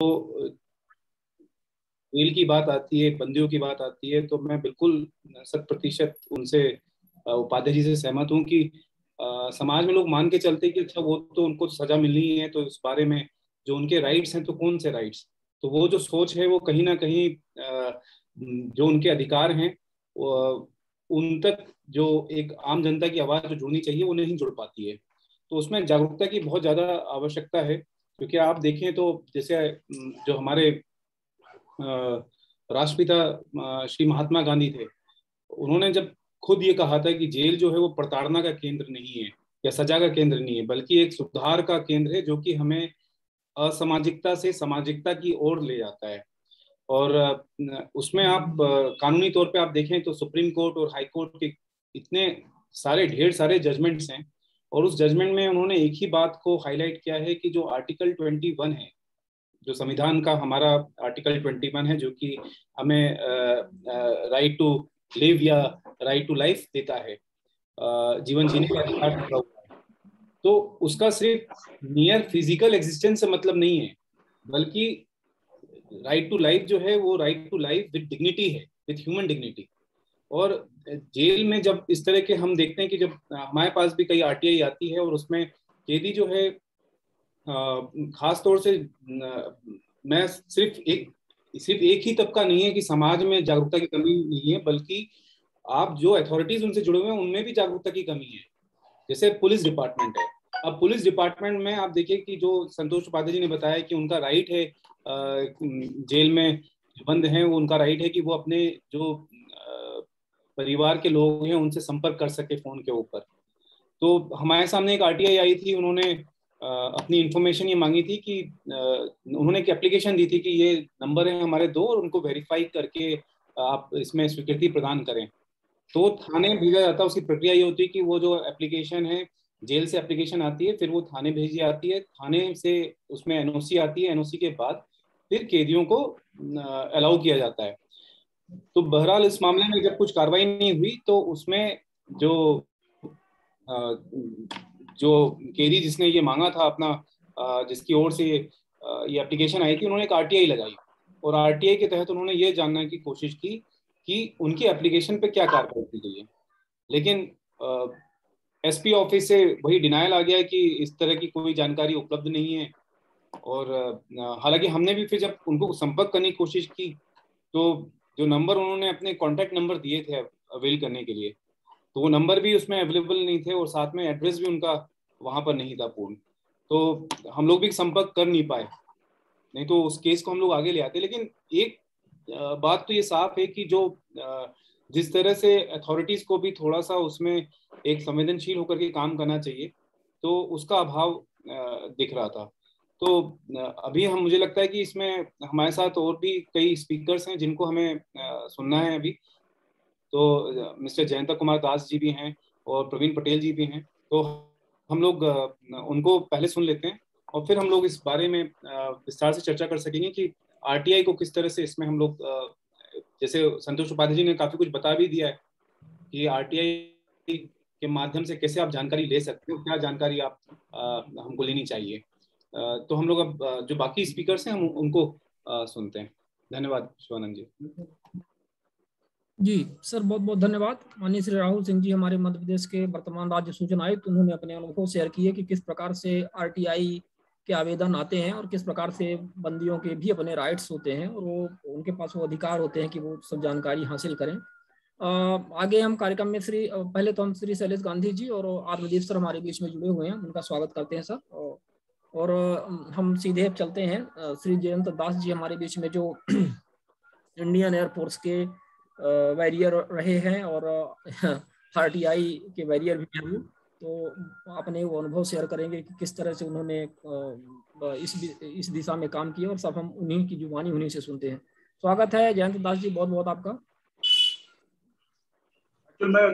Jail की बात आती है, बंदियों की बात आती है, तो मैं बिल्कुल 100% उनसे, उपाध्याय जी से सहमत हूँ कि समाज में लोग मान के चलते हैं कि अच्छा वो तो उनको तो सजा मिलनी ही है, तो इस बारे में जो उनके राइट्स हैं तो कौन से राइट्स। तो वो जो सोच है वो कहीं ना कहीं जो उनके अधिकार हैं उन तक जो एक आम जनता की आवाज जो जुड़नी चाहिए वो नहीं जुड़ पाती है। तो उसमें जागरूकता की बहुत ज्यादा आवश्यकता है, क्योंकि आप देखें तो जैसे जो हमारे राष्ट्रपिता श्री महात्मा गांधी थे, उन्होंने जब खुद ये कहा था कि जेल जो है वो प्रताड़ना का केंद्र नहीं है या सजा का केंद्र नहीं है, बल्कि एक सुधार का केंद्र है जो कि हमें असामाजिकता से सामाजिकता की ओर ले जाता है। और उसमें आप कानूनी तौर पे आप देखें तो सुप्रीम कोर्ट और हाई कोर्ट के इतने सारे ढेर सारे जजमेंट्स हैं, और उस जजमेंट में उन्होंने एक ही बात को हाईलाइट किया है कि जो आर्टिकल 21 है, जो संविधान का हमारा आर्टिकल 21 है, जो कि हमें राइट टू लिव या राइट टू लाइफ देता है, जीवन जीने का अधिकार रखा हुआ है। तो उसका सिर्फ नियर फिजिकल एग्जिस्टेंस से मतलब नहीं है, बल्कि राइट टू लाइफ जो है वो right to life with dignity है, विद ह्यूमन डिग्निटी। और जेल में जब इस तरह के हम देखते हैं कि जब हमारे पास भी कई आरटीआई आती है और उसमें कैदी जो है खास तौर से मैं सिर्फ एक ही तबका नहीं है कि समाज में जागरूकता की कमी नहीं है, बल्कि आप जो अथॉरिटीज उनसे जुड़े हुए हैं उनमें भी जागरूकता की कमी है। जैसे पुलिस डिपार्टमेंट है, अब पुलिस डिपार्टमेंट में आप देखिए कि जो संतोष उपाध्याय जी ने बताया कि उनका राइट है, जेल में जो बंद हैं वो उनका राइट है कि वो अपने जो परिवार के लोग हैं उनसे संपर्क कर सके फोन के ऊपर। तो हमारे सामने एक आरटीआई आई थी, उन्होंने अपनी इंफॉर्मेशन ये मांगी थी कि उन्होंने एक एप्लीकेशन दी थी कि ये नंबर है हमारे दो और उनको वेरीफाई करके आप इसमें स्वीकृति प्रदान करें। तो थाने भेजा जाता है, उसकी प्रक्रिया ये होती है कि वो जो एप्लीकेशन है, जेल से एप्लीकेशन आती है, फिर वो थाने भेजी जाती है, थाने से उसमें एनओसी आती है, एनओसी के बाद फिर कैदियों को अलाउ किया जाता है। तो बहरहाल इस मामले में जब कुछ कार्रवाई नहीं हुई तो उसमें जो जो कैदी जिसने ये मांगा था अपना, जिसकी ओर से ये एप्लीकेशन आई थी, उन्होंने एक आरटीआई लगाई, और आरटीआई के तहत उन्होंने ये जानने की कोशिश की कि उनकी एप्लीकेशन पे क्या कार्रवाई की गई है। लेकिन एसपी ऑफिस से वही डिनायल आ गया है कि इस तरह की कोई जानकारी उपलब्ध नहीं है। और हालांकि हमने भी फिर जब उनको संपर्क करने की कोशिश की तो जो नंबर उन्होंने अपने कॉन्टैक्ट नंबर दिए थे अवेल करने के लिए, तो वो नंबर भी उसमें अवेलेबल नहीं थे, और साथ में एड्रेस भी उनका वहां पर नहीं था पूर्ण। तो हम लोग भी संपर्क कर नहीं पाए, नहीं तो उस केस को हम लोग आगे ले आते। लेकिन एक बात तो ये साफ है कि जो जिस तरह से अथॉरिटीज को भी थोड़ा सा उसमें एक संवेदनशील होकर के काम करना चाहिए, तो उसका अभाव दिख रहा था। तो अभी हम, मुझे लगता है कि इसमें हमारे साथ और भी कई स्पीकर्स हैं जिनको हमें सुनना है अभी। तो मिस्टर जयंत कुमार दास जी भी हैं और प्रवीण पटेल जी भी हैं, तो हम लोग उनको पहले सुन लेते हैं और फिर हम लोग इस बारे में विस्तार से चर्चा कर सकेंगे कि आरटीआई को किस तरह से इसमें हम लोग, जैसे संतोष उपाध्याय जी ने काफी कुछ बता भी दिया है कि आरटीआई के माध्यम से कैसे आप जानकारी ले सकते हो, क्या जानकारी आप हमको लेनी चाहिए। तो हम लोग अब जो बाकी स्पीकर्स हैं हम उनको सुनते हैं। धन्यवाद शिवानंद जी। जी सर, बहुत बहुत धन्यवाद। माननीय श्री राहुल सिंह जी हमारे मध्य प्रदेश के वर्तमान राज्य सूचना आयुक्त, उन्होंने अपने अनुभव शेयर किए कि किस प्रकार से आरटीआई के आवेदन आते हैं और किस प्रकार से बंदियों के भी अपने राइट्स होते हैं और वो उनके पास वो अधिकार होते हैं कि वो सब जानकारी हासिल करें। आगे हम कार्यक्रम में पहले तो हम श्री शैलेश गांधी जी और आत्मदीप सर हमारे बीच में जुड़े हुए हैं, उनका स्वागत करते हैं सर। और हम सीधे चलते हैं, श्री जयंत दास जी हमारे बीच में जो इंडियन एयरफोर्स के वैरियर रहे हैं और आरटीआई के वैरियर भी हैं वो, तो अपने वो अनुभव शेयर करेंगे कि किस तरह से उन्होंने इस दिशा में काम किया, और सब हम उन्हीं की जुबानी उन्हीं से सुनते हैं। स्वागत है जयंत दास जी, बहुत बहुत आपका। मैं